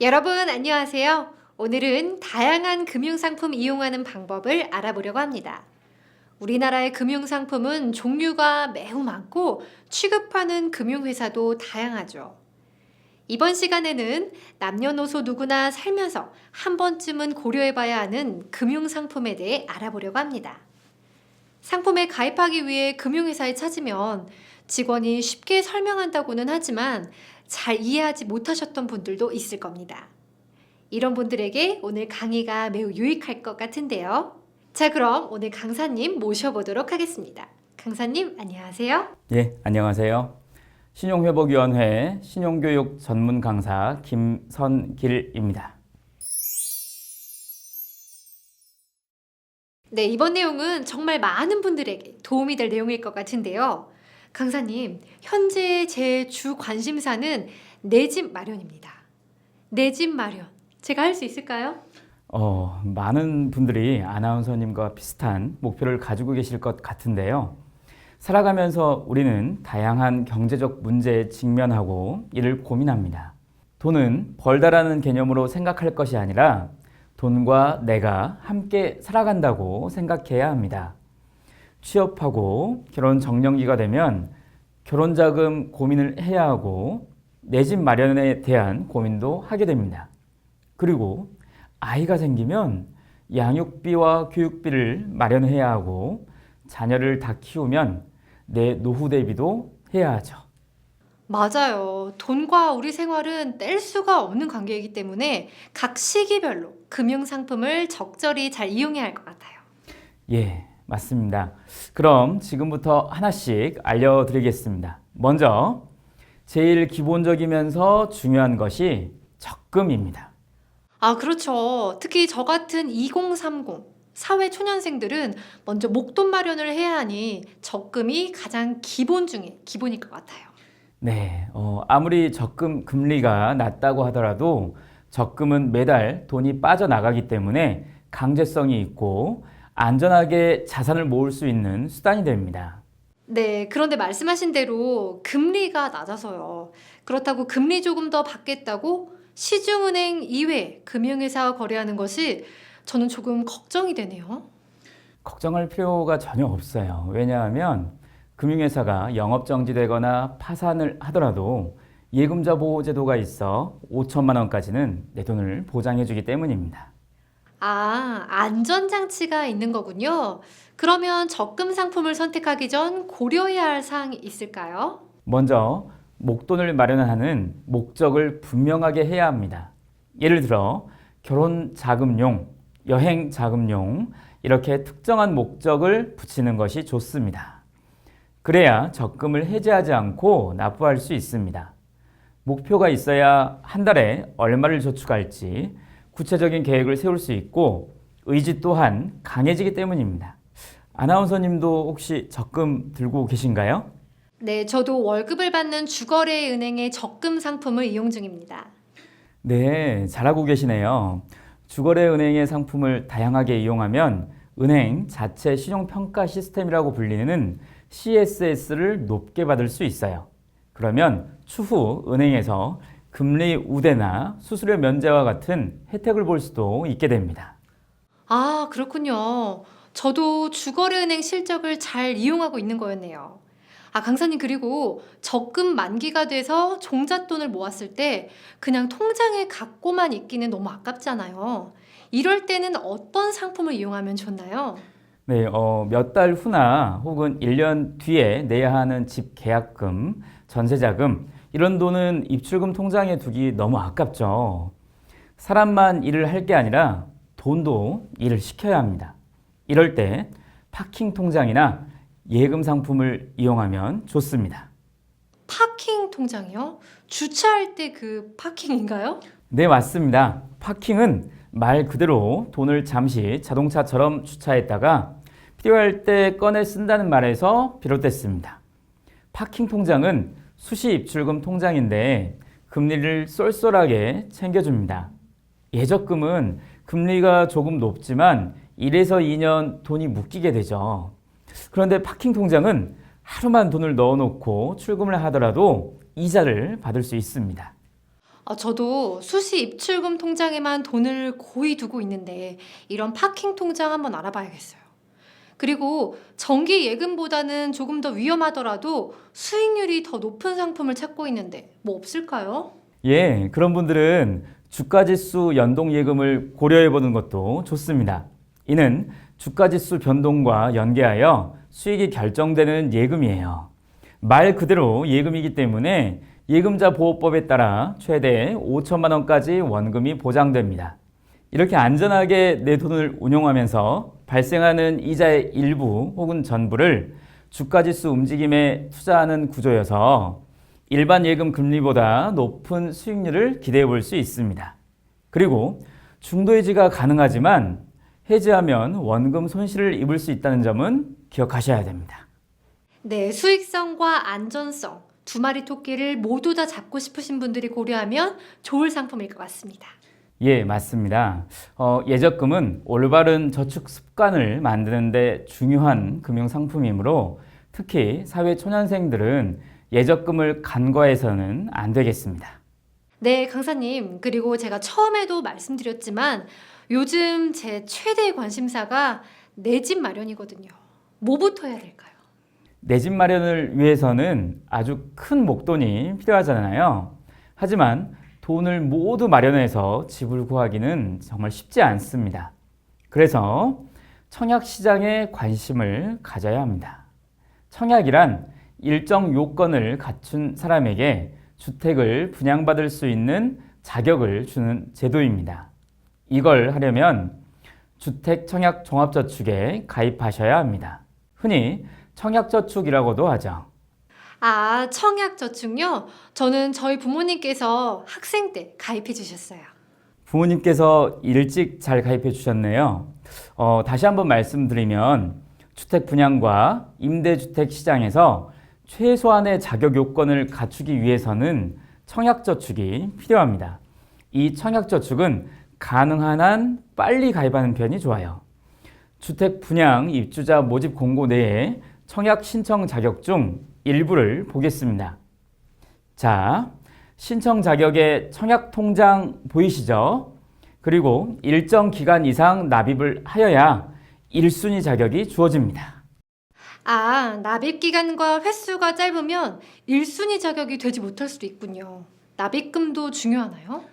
여러분 안녕하세요. 오늘은 다양한 금융상품 이용하는 방법을 알아보려고 합니다. 우리나라의 금융상품은 종류가 매우 많고 취급하는 금융회사도 다양하죠. 이번 시간에는 남녀노소 누구나 살면서 한 번쯤은 고려해봐야 하는 금융상품에 대해 알아보려고 합니다. 상품에 가입하기 위해 금융회사에 찾으면 직원이 쉽게 설명한다고는 하지만 잘 이해하지 못하셨던 분들도 있을 겁니다. 이런 분들에게 오늘 강의가 매우 유익할 것 같은데요. 자, 그럼 오늘 강사님 모셔보도록 하겠습니다. 강사님, 안녕하세요. 예, 안녕하세요. 신용회복위원회 신용교육 전문 강사 김선길입니다. 네, 이번 내용은 정말 많은 분들에게 도움이 될 내용일 것 같은데요. 강사님, 현재 제 주 관심사는 내 집 마련입니다. 내 집 마련, 제가 할 수 있을까요? 많은 분들이 아나운서님과 비슷한 목표를 가지고 계실 것 같은데요. 살아가면서 우리는 다양한 경제적 문제에 직면하고 이를 고민합니다. 돈은 벌다라는 개념으로 생각할 것이 아니라 돈과 내가 함께 살아간다고 생각해야 합니다. 취업하고 결혼 정년기가 되면 결혼자금 고민을 해야 하고 내 집 마련에 대한 고민도 하게 됩니다. 그리고 아이가 생기면 양육비와 교육비를 마련해야 하고 자녀를 다 키우면 내 노후 대비도 해야 하죠. 맞아요. 돈과 우리 생활은 뗄 수가 없는 관계이기 때문에 각 시기별로 금융상품을 적절히 잘 이용해야 할 것 같아요. 예, 맞습니다. 그럼 지금부터 하나씩 알려드리겠습니다. 먼저 제일 기본적이면서 중요한 것이 적금입니다. 아, 그렇죠. 특히 저 같은 2030 사회 초년생들은 먼저 목돈 마련을 해야 하니 적금이 가장 기본 중에 기본일 것 같아요. 네, 아무리 적금 금리가 낮다고 하더라도 적금은 매달 돈이 빠져나가기 때문에 강제성이 있고 안전하게 자산을 모을 수 있는 수단이 됩니다. 네, 그런데 말씀하신 대로 금리가 낮아서요. 그렇다고 금리 조금 더 받겠다고 시중은행 이외 금융회사와 거래하는 것이 저는 조금 걱정이 되네요. 걱정할 필요가 전혀 없어요. 왜냐하면 금융회사가 영업정지되거나 파산을 하더라도 예금자 보호제도가 있어 5천만 원까지는 내 돈을 보장해주기 때문입니다. 아, 안전장치가 있는 거군요. 그러면 적금 상품을 선택하기 전 고려해야 할 사항이 있을까요? 먼저 목돈을 마련하는 목적을 분명하게 해야 합니다. 예를 들어 결혼 자금용, 여행 자금용 이렇게 특정한 목적을 붙이는 것이 좋습니다. 그래야 적금을 해지하지 않고 납부할 수 있습니다. 목표가 있어야 한 달에 얼마를 저축할지 구체적인 계획을 세울 수 있고 의지 또한 강해지기 때문입니다. 아나운서님도 혹시 적금 들고 계신가요? 네, 저도 월급을 받는 주거래 은행의 적금 상품을 이용 중입니다. 네, 잘하고 계시네요. 주거래 은행의 상품을 다양하게 이용하면 은행 자체 신용평가 시스템이라고 불리는 CSS를 높게 받을 수 있어요. 그러면 추후 은행에서 금리 우대나 수수료 면제와 같은 혜택을 볼 수도 있게 됩니다. 아, 그렇군요. 저도 주거래 은행 실적을 잘 이용하고 있는 거였네요. 아, 강사님, 그리고 적금 만기가 돼서 종잣돈을 모았을 때 그냥 통장에 갖고만 있기는 너무 아깝잖아요. 이럴 때는 어떤 상품을 이용하면 좋나요? 네, 몇 달 후나 혹은 1년 뒤에 내야 하는 집 계약금, 전세자금 이런 돈은 입출금 통장에 두기 너무 아깝죠. 사람만 일을 할 게 아니라 돈도 일을 시켜야 합니다. 이럴 때 파킹 통장이나 예금 상품을 이용하면 좋습니다. 파킹 통장이요? 주차할 때 그 파킹인가요? 네, 맞습니다. 파킹은 말 그대로 돈을 잠시 자동차처럼 주차했다가 필요할 때 꺼내 쓴다는 말에서 비롯됐습니다. 파킹 통장은 수시 입출금 통장인데 금리를 쏠쏠하게 챙겨줍니다. 예적금은 금리가 조금 높지만 1에서 2년 돈이 묶이게 되죠. 그런데 파킹 통장은 하루만 돈을 넣어놓고 출금을 하더라도 이자를 받을 수 있습니다. 저도 수시 입출금 통장에만 돈을 고이 두고 있는데 이런 파킹 통장 한번 알아봐야겠어요. 그리고 정기 예금보다는 조금 더 위험하더라도 수익률이 더 높은 상품을 찾고 있는데 뭐 없을까요? 예, 그런 분들은 주가지수 연동예금을 고려해보는 것도 좋습니다. 이는 주가지수 변동과 연계하여 수익이 결정되는 예금이에요. 말 그대로 예금이기 때문에 예금자 보호법에 따라 최대 5천만 원까지 원금이 보장됩니다. 이렇게 안전하게 내 돈을 운용하면서 발생하는 이자의 일부 혹은 전부를 주가지수 움직임에 투자하는 구조여서 일반 예금 금리보다 높은 수익률을 기대해 볼 수 있습니다. 그리고 중도 해지가 가능하지만 해지하면 원금 손실을 입을 수 있다는 점은 기억하셔야 됩니다. 네, 수익성과 안전성 두 마리 토끼를 모두 다 잡고 싶으신 분들이 고려하면 좋을 상품일 것 같습니다. 예, 맞습니다. 예적금은 올바른 저축 습관을 만드는 데 중요한 금융 상품이므로 특히 사회 초년생들은 예적금을 간과해서는 안 되겠습니다. 네, 강사님. 그리고 제가 처음에도 말씀드렸지만 요즘 제 최대의 관심사가 내 집 마련이거든요. 뭐부터 해야 될까요? 내 집 마련을 위해서는 아주 큰 목돈이 필요하잖아요. 하지만 돈을 모두 마련해서 집을 구하기는 정말 쉽지 않습니다. 그래서 청약 시장에 관심을 가져야 합니다. 청약이란 일정 요건을 갖춘 사람에게 주택을 분양받을 수 있는 자격을 주는 제도입니다. 이걸 하려면 주택청약종합저축에 가입하셔야 합니다. 흔히 청약저축이라고도 하죠. 아, 청약저축요? 저는 저희 부모님께서 학생 때 가입해 주셨어요. 부모님께서 일찍 잘 가입해 주셨네요. 다시 한번 말씀드리면 주택 분양과 임대주택 시장에서 최소한의 자격 요건을 갖추기 위해서는 청약저축이 필요합니다. 이 청약저축은 가능한 한 빨리 가입하는 편이 좋아요. 주택 분양 입주자 모집 공고 내에 청약 신청 자격 중 일부를 보겠습니다. 자, 신청 자격에 청약 통장 보이시죠? 그리고 일정 기간 이상 납입을 하여야 1순위 자격이 주어집니다. 아, 납입 기간과 횟수가 짧으면 1순위 자격이 되지 못할 수도 있군요. 납입금도 중요하나요?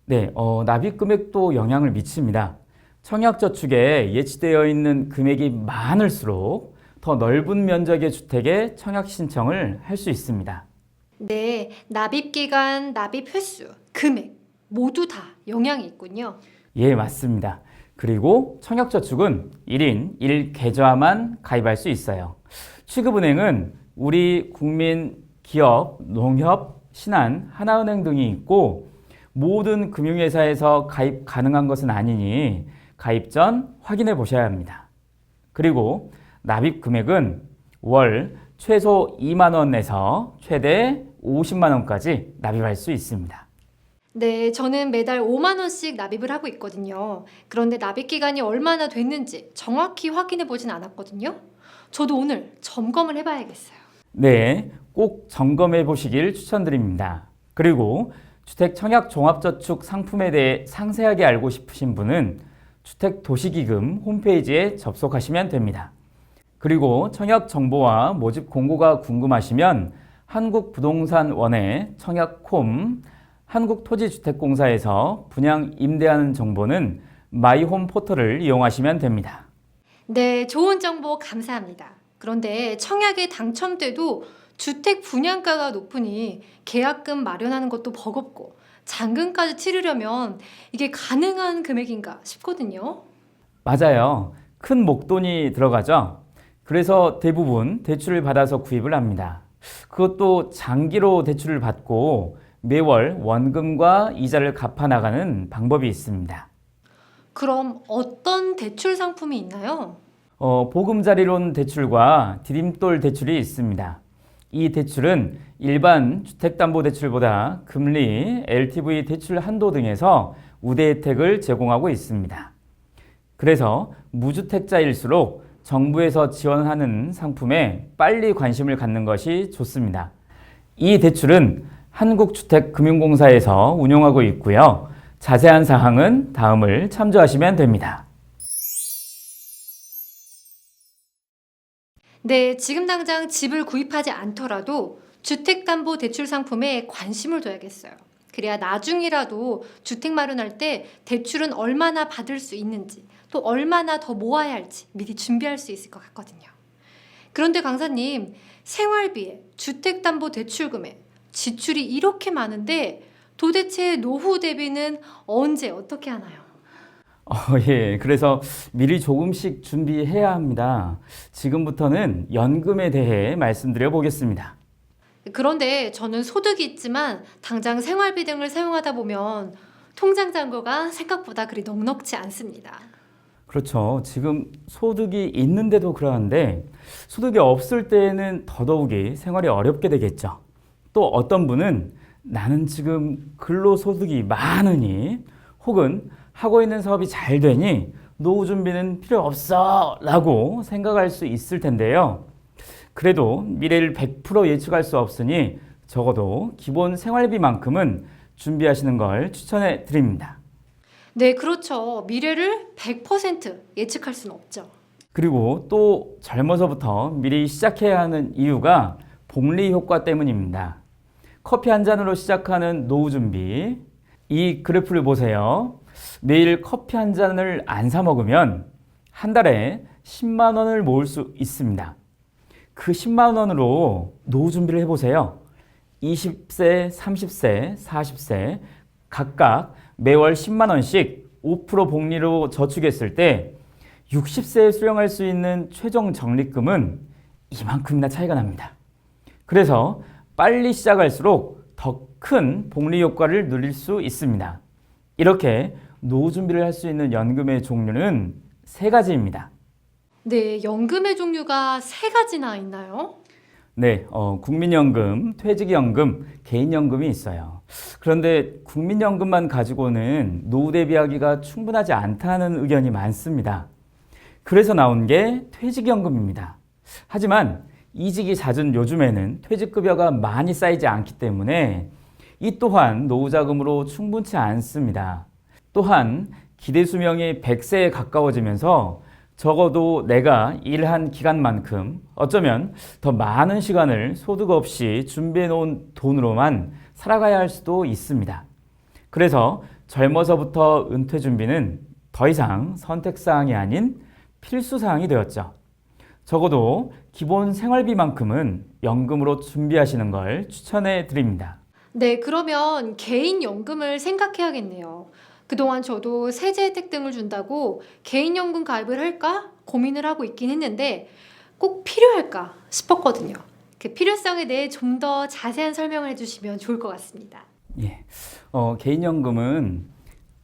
네, 납입 금액도 영향을 미칩니다. 청약저축에 예치되어 있는 금액이 많을수록 더 넓은 면적의 주택에 청약 신청을 할 수 있습니다. 네, 납입 기간, 납입 횟수, 금액 모두 다 영향이 있군요. 예, 맞습니다. 그리고 청약저축은 1인 1계좌만 가입할 수 있어요. 취급은행은 우리 국민, 기업, 농협, 신한, 하나은행 등이 있고 모든 금융회사에서 가입 가능한 것은 아니니 가입 전 확인해 보셔야 합니다. 그리고 납입 금액은 월 최소 2만 원에서 최대 50만 원까지 납입할 수 있습니다. 네, 저는 매달 5만 원씩 납입을 하고 있거든요. 그런데 납입 기간이 얼마나 됐는지 정확히 확인해 보진 않았거든요. 저도 오늘 점검을 해봐야겠어요. 네, 꼭 점검해 보시길 추천드립니다. 그리고 주택 청약 종합저축 상품에 대해 상세하게 알고 싶으신 분은 주택도시기금 홈페이지에 접속하시면 됩니다. 그리고 청약 정보와 모집 공고가 궁금하시면 한국부동산원의 청약홈, 한국토지주택공사에서 분양 임대하는 정보는 마이홈 포털을 이용하시면 됩니다. 네, 좋은 정보 감사합니다. 그런데 청약에 당첨돼도 주택 분양가가 높으니 계약금 마련하는 것도 버겁고 잔금까지 치르려면 이게 가능한 금액인가 싶거든요. 맞아요. 큰 목돈이 들어가죠. 그래서 대부분 대출을 받아서 구입을 합니다. 그것도 장기로 대출을 받고 매월 원금과 이자를 갚아 나가는 방법이 있습니다. 그럼 어떤 대출 상품이 있나요? 보금자리론 대출과 디딤돌 대출이 있습니다. 이 대출은 일반 주택담보대출보다 금리, LTV 대출 한도 등에서 우대 혜택을 제공하고 있습니다. 그래서 무주택자일수록 정부에서 지원하는 상품에 빨리 관심을 갖는 것이 좋습니다. 이 대출은 한국주택금융공사에서 운용하고 있고요. 자세한 사항은 다음을 참조하시면 됩니다. 네, 지금 당장 집을 구입하지 않더라도 주택담보대출 상품에 관심을 둬야겠어요. 그래야 나중이라도 주택 마련할 때 대출은 얼마나 받을 수 있는지, 또 얼마나 더 모아야 할지 미리 준비할 수 있을 것 같거든요. 그런데 강사님, 생활비에 주택담보대출금에 지출이 이렇게 많은데 도대체 노후 대비는 언제 어떻게 하나요? 예. 그래서 미리 조금씩 준비해야 합니다. 지금부터는 연금에 대해 말씀드려 보겠습니다. 그런데 저는 소득이 있지만 당장 생활비 등을 사용하다 보면 통장 잔고가 생각보다 그리 넉넉지 않습니다. 그렇죠. 지금 소득이 있는데도 그러한데 소득이 없을 때에는 더더욱이 생활이 어렵게 되겠죠. 또 어떤 분은 나는 지금 근로소득이 많으니 혹은 하고 있는 사업이 잘 되니 노후 준비는 필요 없어 라고 생각할 수 있을 텐데요. 그래도 미래를 100% 예측할 수 없으니 적어도 기본 생활비만큼은 준비하시는 걸 추천해 드립니다. 네, 그렇죠. 미래를 100% 예측할 수는 없죠. 그리고 또 젊어서부터 미리 시작해야 하는 이유가 복리 효과 때문입니다. 커피 한 잔으로 시작하는 노후 준비. 이 그래프를 보세요. 매일 커피 한 잔을 안 사 먹으면 한 달에 10만 원을 모을 수 있습니다. 그 10만 원으로 노후 준비를 해보세요. 20세, 30세, 40세 각각 매월 10만 원씩 5% 복리로 저축했을 때 60세에 수령할 수 있는 최종 적립금은 이만큼이나 차이가 납니다. 그래서 빨리 시작할수록 더 큰 복리 효과를 누릴 수 있습니다. 이렇게 노후 준비를 할 수 있는 연금의 종류는 세 가지입니다. 네, 연금의 종류가 세 가지나 있나요? 네, 국민연금, 퇴직연금, 개인연금이 있어요. 그런데 국민연금만 가지고는 노후 대비하기가 충분하지 않다는 의견이 많습니다. 그래서 나온 게 퇴직연금입니다. 하지만 이직이 잦은 요즘에는 퇴직급여가 많이 쌓이지 않기 때문에 이 또한 노후자금으로 충분치 않습니다. 또한 기대수명이 100세에 가까워지면서 적어도 내가 일한 기간만큼 어쩌면 더 많은 시간을 소득 없이 준비해 놓은 돈으로만 살아가야 할 수도 있습니다. 그래서 젊어서부터 은퇴 준비는 더 이상 선택사항이 아닌 필수사항이 되었죠. 적어도 기본 생활비만큼은 연금으로 준비하시는 걸 추천해 드립니다. 네, 그러면 개인연금을 생각해야겠네요. 그동안 저도 세제 혜택 등을 준다고 개인연금 가입을 할까 고민을 하고 있긴 했는데 꼭 필요할까 싶었거든요. 그 필요성에 대해 좀 더 자세한 설명을 해주시면 좋을 것 같습니다. 예. 개인연금은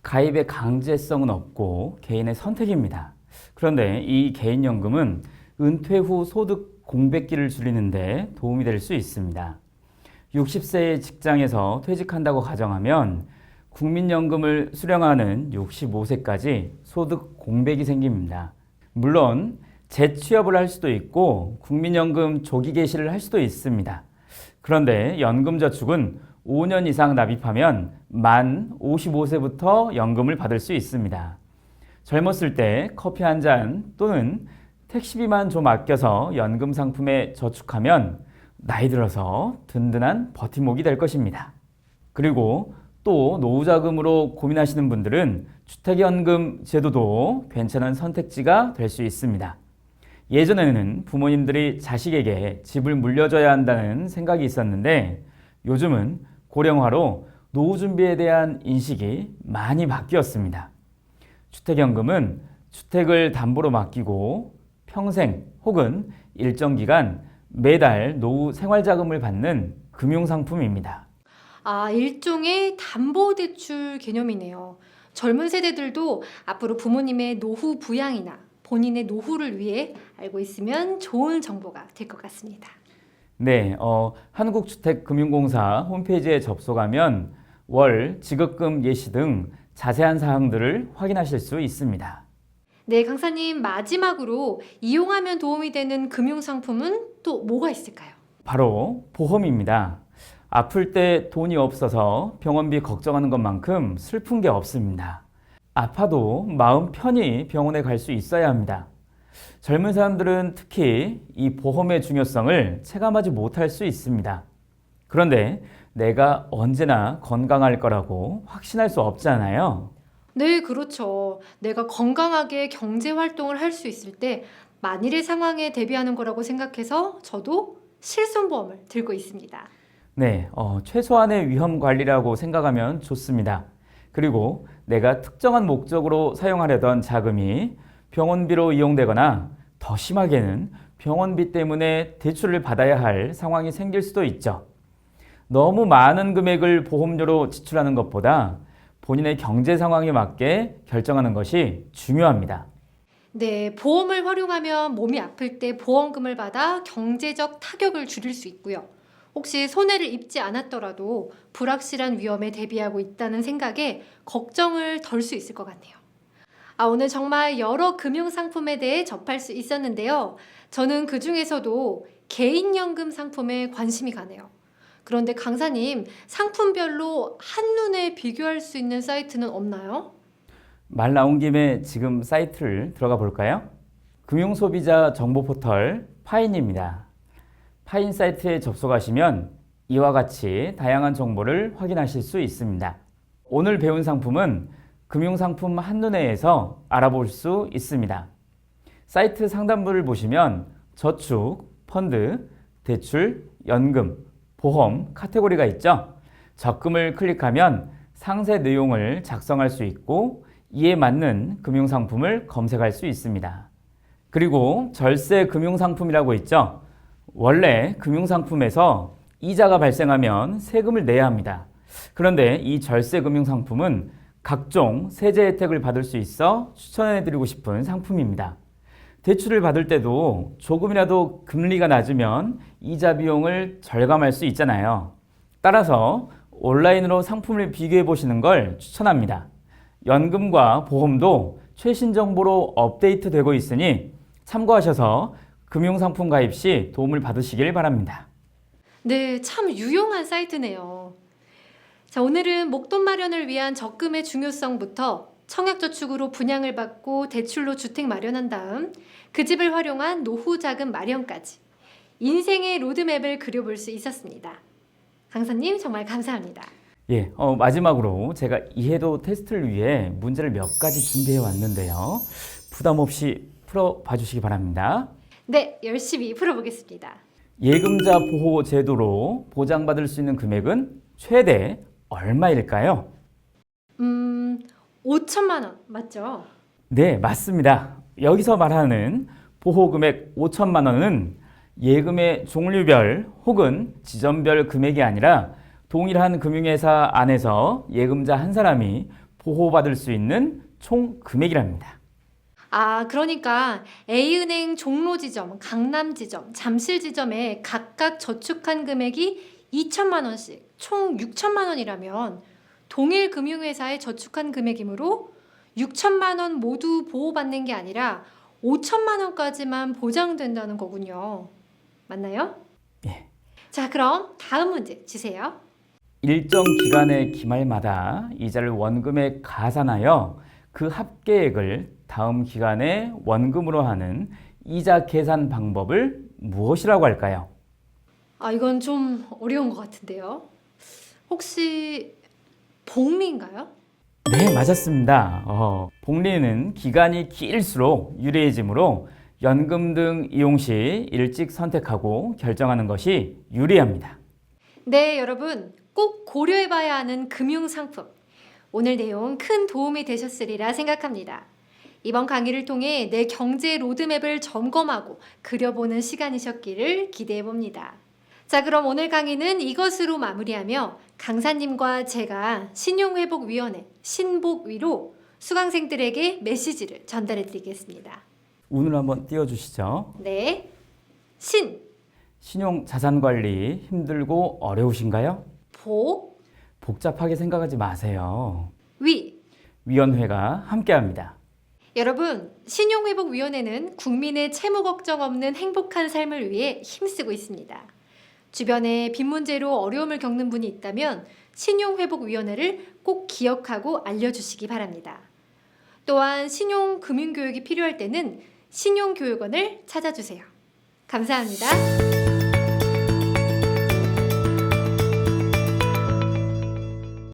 가입의 강제성은 없고 개인의 선택입니다. 그런데 이 개인연금은 은퇴 후 소득 공백기를 줄이는 데 도움이 될 수 있습니다. 60세의 직장에서 퇴직한다고 가정하면 국민연금을 수령하는 65세까지 소득 공백이 생깁니다. 물론 재취업을 할 수도 있고 국민연금 조기 개시를 할 수도 있습니다. 그런데 연금저축은 5년 이상 납입하면 만 55세부터 연금을 받을 수 있습니다. 젊었을 때 커피 한 잔 또는 택시비만 좀 아껴서 연금 상품에 저축하면 나이 들어서 든든한 버팀목이 될 것입니다. 그리고 또 노후자금으로 고민하시는 분들은 주택연금 제도도 괜찮은 선택지가 될 수 있습니다. 예전에는 부모님들이 자식에게 집을 물려줘야 한다는 생각이 있었는데 요즘은 고령화로 노후 준비에 대한 인식이 많이 바뀌었습니다. 주택연금은 주택을 담보로 맡기고 평생 혹은 일정 기간 매달 노후 생활자금을 받는 금융상품입니다. 아, 일종의 담보대출 개념이네요. 젊은 세대들도 앞으로 부모님의 노후 부양이나 본인의 노후를 위해 알고 있으면 좋은 정보가 될 것 같습니다. 네, 한국주택금융공사 홈페이지에 접속하면 월 지급금 예시 등 자세한 사항들을 확인하실 수 있습니다. 네, 강사님 마지막으로 이용하면 도움이 되는 금융상품은 또 뭐가 있을까요? 바로 보험입니다. 아플 때 돈이 없어서 병원비 걱정하는 것만큼 슬픈 게 없습니다. 아파도 마음 편히 병원에 갈 수 있어야 합니다. 젊은 사람들은 특히 이 보험의 중요성을 체감하지 못할 수 있습니다. 그런데 내가 언제나 건강할 거라고 확신할 수 없잖아요. 네, 그렇죠. 내가 건강하게 경제 활동을 할 수 있을 때 만일의 상황에 대비하는 거라고 생각해서 저도 실손보험을 들고 있습니다. 네, 최소한의 위험 관리라고 생각하면 좋습니다. 그리고 내가 특정한 목적으로 사용하려던 자금이 병원비로 이용되거나 더 심하게는 병원비 때문에 대출을 받아야 할 상황이 생길 수도 있죠. 너무 많은 금액을 보험료로 지출하는 것보다 본인의 경제 상황에 맞게 결정하는 것이 중요합니다. 네, 보험을 활용하면 몸이 아플 때 보험금을 받아 경제적 타격을 줄일 수 있고요. 혹시 손해를 입지 않았더라도 불확실한 위험에 대비하고 있다는 생각에 걱정을 덜 수 있을 것 같네요. 오늘 정말 여러 금융상품에 대해 접할 수 있었는데요. 저는 그 중에서도 개인연금 상품에 관심이 가네요. 그런데 강사님, 상품별로 한눈에 비교할 수 있는 사이트는 없나요? 말 나온 김에 지금 사이트를 들어가 볼까요? 금융소비자 정보 포털 파인입니다. 파인 사이트에 접속하시면 이와 같이 다양한 정보를 확인하실 수 있습니다. 오늘 배운 상품은 금융상품 한눈에에서 알아볼 수 있습니다. 사이트 상단부를 보시면 저축, 펀드, 대출, 연금, 보험 카테고리가 있죠. 적금을 클릭하면 상세 내용을 작성할 수 있고 이에 맞는 금융상품을 검색할 수 있습니다. 그리고 절세 금융상품이라고 있죠. 원래 금융상품에서 이자가 발생하면 세금을 내야 합니다. 그런데 이 절세 금융상품은 각종 세제 혜택을 받을 수 있어 추천해드리고 싶은 상품입니다. 대출을 받을 때도 조금이라도 금리가 낮으면 이자 비용을 절감할 수 있잖아요. 따라서 온라인으로 상품을 비교해 보시는 걸 추천합니다. 연금과 보험도 최신 정보로 업데이트 되고 있으니 참고하셔서 금융상품 가입 시 도움을 받으시길 바랍니다. 네, 참 유용한 사이트네요. 자, 오늘은 목돈 마련을 위한 적금의 중요성부터 청약저축으로 분양을 받고 대출로 주택 마련한 다음 그 집을 활용한 노후 자금 마련까지 인생의 로드맵을 그려볼 수 있었습니다. 강사님 정말 감사합니다. 예, 마지막으로 제가 이해도 테스트를 위해 문제를 몇 가지 준비해 왔는데요. 부담 없이 풀어봐 주시기 바랍니다. 네, 열심히 풀어보겠습니다. 예금자 보호 제도로 보장받을 수 있는 금액은 최대 얼마일까요? 5천만 원 맞죠? 네, 맞습니다. 여기서 말하는 보호금액 5천만 원은 예금의 종류별 혹은 지점별 금액이 아니라 동일한 금융회사 안에서 예금자 한 사람이 보호받을 수 있는 총 금액이랍니다. 그러니까 A은행 종로지점, 강남지점, 잠실지점에 각각 저축한 금액이 2천만 원씩 총 6천만 원이라면 동일 금융회사에 저축한 금액이므로 6천만 원 모두 보호받는 게 아니라 5천만 원까지만 보장된다는 거군요. 맞나요? 예. 자, 그럼 다음 문제 주세요. 일정 기간의 기말마다 이자를 원금에 가산하여 그 합계액을 다음 기간에 원금으로 하는 이자 계산 방법을 무엇이라고 할까요? 이건 좀 어려운 것 같은데요. 혹시 복리인가요? 네, 맞았습니다. 복리는 기간이 길수록 유리해지므로 연금 등 이용 시 일찍 선택하고 결정하는 것이 유리합니다. 네, 여러분 꼭 고려해봐야 하는 금융상품. 오늘 내용 큰 도움이 되셨으리라 생각합니다. 이번 강의를 통해 내 경제 로드맵을 점검하고 그려보는 시간이셨기를 기대해봅니다. 자, 그럼 오늘 강의는 이것으로 마무리하며 강사님과 제가 신용회복위원회 신복위로 수강생들에게 메시지를 전달해 드리겠습니다. 운을 한번 띄워주시죠. 네, 신용 자산 관리 힘들고 어려우신가요? 복, 복잡하게 생각하지 마세요. 위원회가 함께합니다. 여러분, 신용회복위원회는 국민의 채무 걱정 없는 행복한 삶을 위해 힘쓰고 있습니다. 주변에 빚 문제로 어려움을 겪는 분이 있다면 신용회복위원회를 꼭 기억하고 알려주시기 바랍니다. 또한 신용금융교육이 필요할 때는 신용교육원을 찾아주세요. 감사합니다.